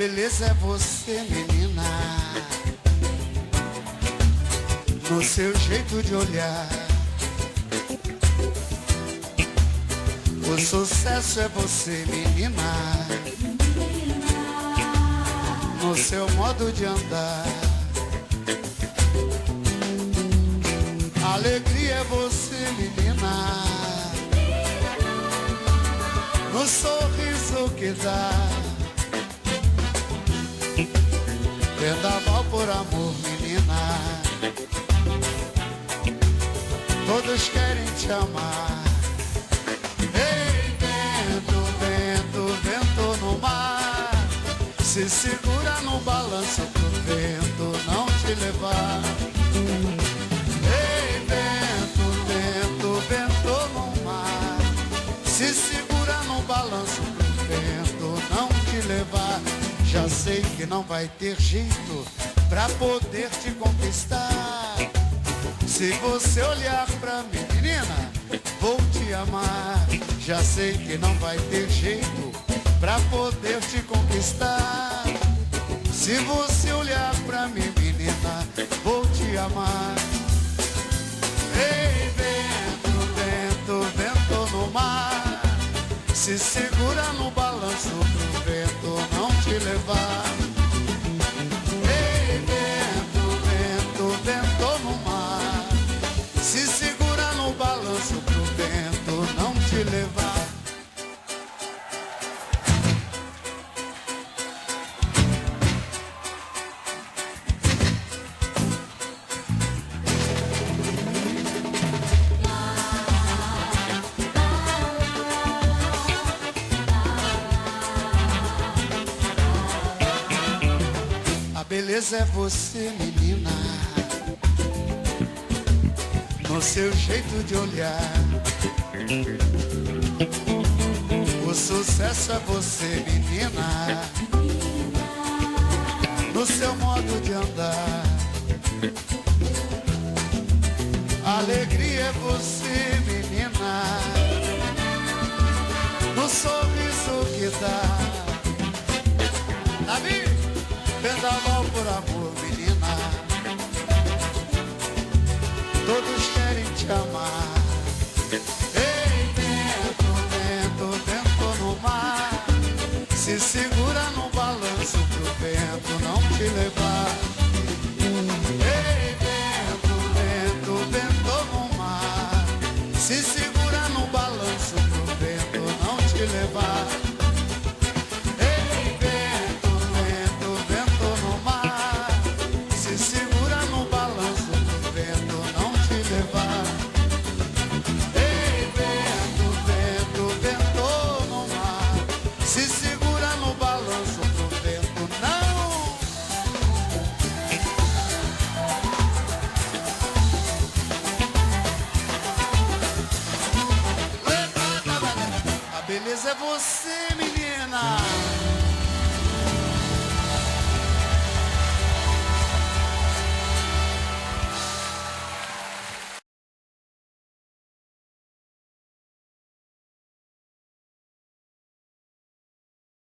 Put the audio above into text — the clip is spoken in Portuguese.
beleza é você, menina, no seu jeito de olhar. O sucesso é você, menina, no seu modo de andar. A alegria é você, menina, no sorriso que dá. Vendaval por amor, menina, todos querem te amar. Ei, vento, vento, vento no mar, se segura no balanço pro vento não te levar. Ei, vento, vento, vento no mar, se segura no balanço pro vento não te levar. Já sei que não vai ter jeito pra poder te conquistar. Se você olhar pra mim, menina, vou te amar. Já sei que não vai ter jeito pra poder te conquistar. Se você olhar pra mim, menina, vou te amar. Ei, vento, vento, vento no mar, se segura no balanço pro vento não te levar. Ei, vento, vento, vento no mar, se segura no balanço pro vento não te levar. Beleza é você, menina, no seu jeito de olhar. O sucesso é você, menina, no seu modo de andar. A alegria é você, menina, no sorriso que dá. Davi! Vendaval por amor, menina, todos querem te amar. Ei, vento, vento, vento no mar, se segura no balanço pro vento não te levar. Ei, vento, vento, vento no mar, se segura no balanço pro vento não te levar. Beleza é você, menina.